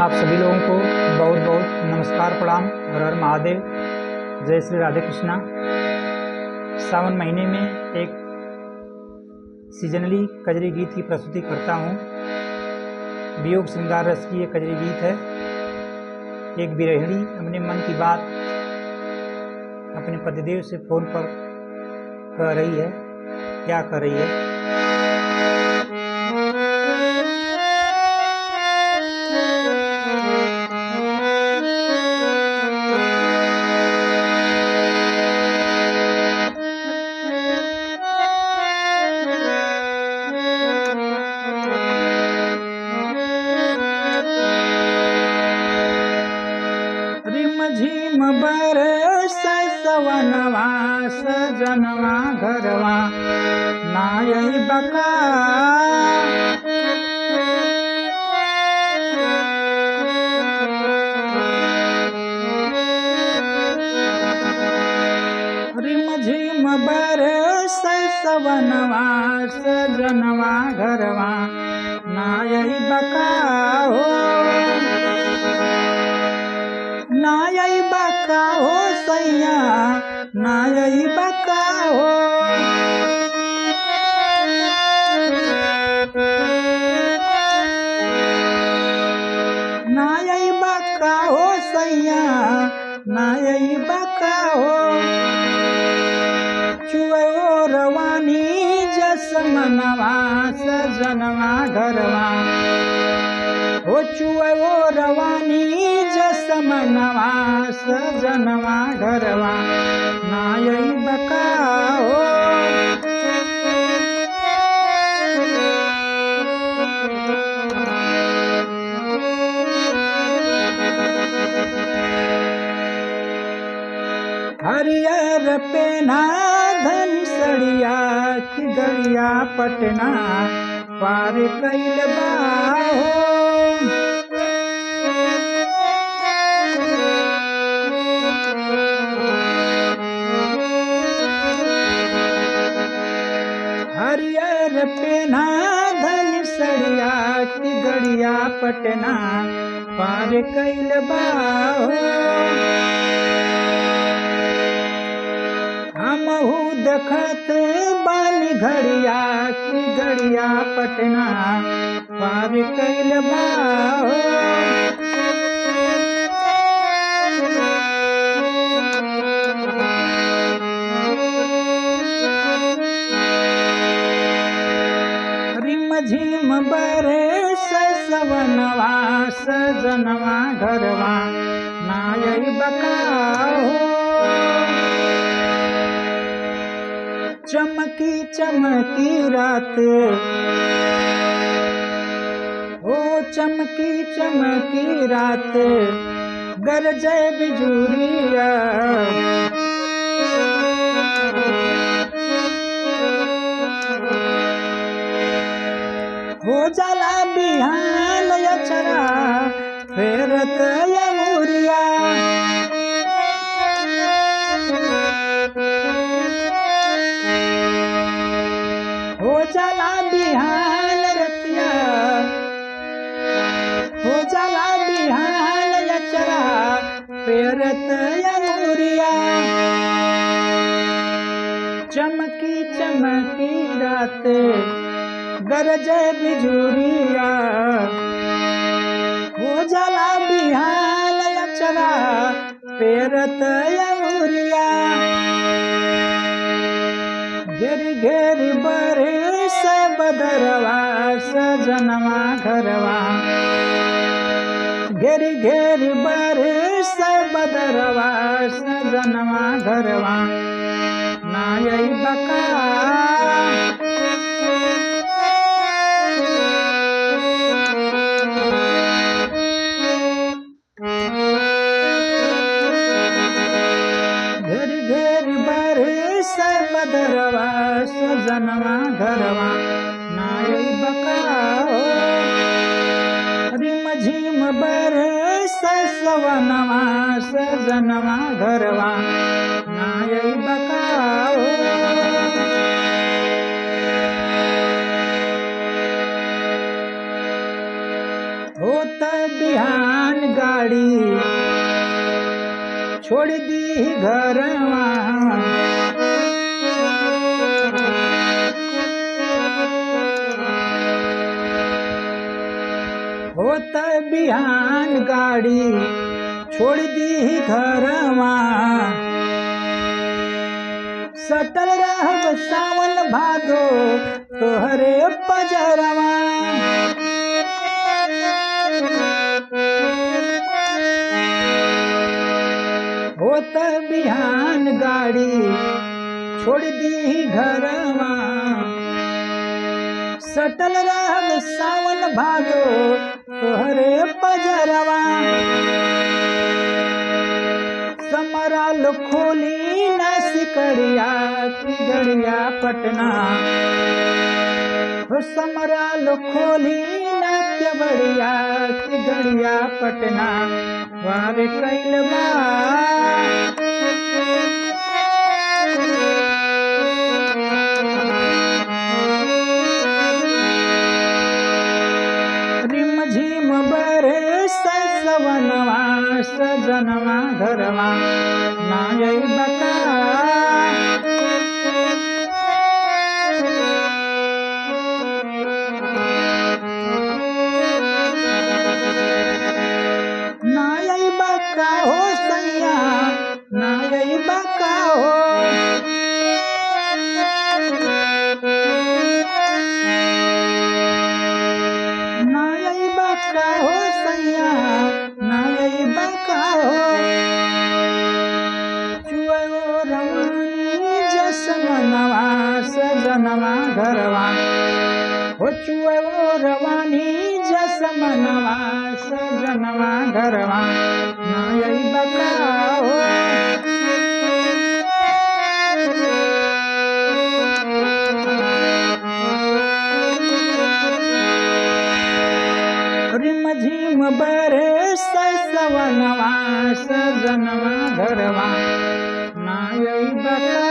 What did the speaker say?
आप सभी लोगों को बहुत बहुत नमस्कार, प्रणाम, हर हर महादेव, जय श्री राधे कृष्णा। सावन महीने में एक सीजनली कजरी गीत की प्रस्तुति करता हूँ। वियोग श्रृंगार रस की ये कजरी गीत है। एक बिरहिणी अपने मन की बात अपने पतिदेव से फोन पर कह रही है। क्या कह रही है? झिम बरस सवनवा सजनवा घरवा नाय बका। रिम झिम बरस सवनवा सजनवा घरवा नाय बका हो। नाय बका हो सैया नाय बका हो। नाय बका हो सैया नाय बका हो। चुओ रवानी जस मनवा सजनवा घरवा हो। चुओ रवानी जस मनवा सजनवा घरवा नाय बका हो। हरियर पेना धन सड़िया की गड़िया पटना पार कैल बा हो। हरियर पेना धन सड़िया की गड़िया पटना पार कैल बा हो। हमहू देखत बानी घड़िया की गड़िया पटना पार कैल बा हो। झिम बरस सवनवा सजनवा घरवा नाय बका हो। चमकी चमकी रात हो। चमकी चमकी रात गरजे बिजुरिया हो। जाला बिहान अचरा फेरत अंगुरिया हो। जाला बिहान रतिया हो। जाला बिहान अचरा फेरत अंगुरिया। चमकी चमकी रात गरजे बिजुरिया हो। जाला बिहान अचरा फेरत अंगुरिया। घेरी घेरी बरस बदरवा सजनवा घरवा। घेरी घेरी बरस बदरवा सजनवा घरवा नाय बका। घेरी घेरी बरस बदरवा सजनवा घरवा नाय बका हो। रिम झिम बरस सवनवा सजनवा घरवा नाय बका हो। हो होत बिहान गाड़ी छोड़ दी घरवा, होत बिहान गाड़ी छोड़ दी घरवा, सटल रहब सावन भादो तोहरे पजरवा। होत बिहान गाड़ी छोड़ दी घरवा, सटल रहब सावन भादो तोहरे पजरवा। समराल खोली न सिकड़िया की गड़िया पटना, हो समराल खोली न केवड़िया की गड़िया पटना, वार कैल बा रिम झिम बरे सवनवा, सजनवा घरवा ना अइबा का। ना अइबा का हो सैया, ना अइबा का हो। ना अइबा का हो सैया, ना अइबा का हो। चुए ओ रवानी जसमनवा, सजनवा घरवा, हो चुए ओ रवानी जसमनवा, सजनवा घरवा ना अइबा का हो। रिम झिम बरे सवनवा, सजनवा घरवा ना अइबा का।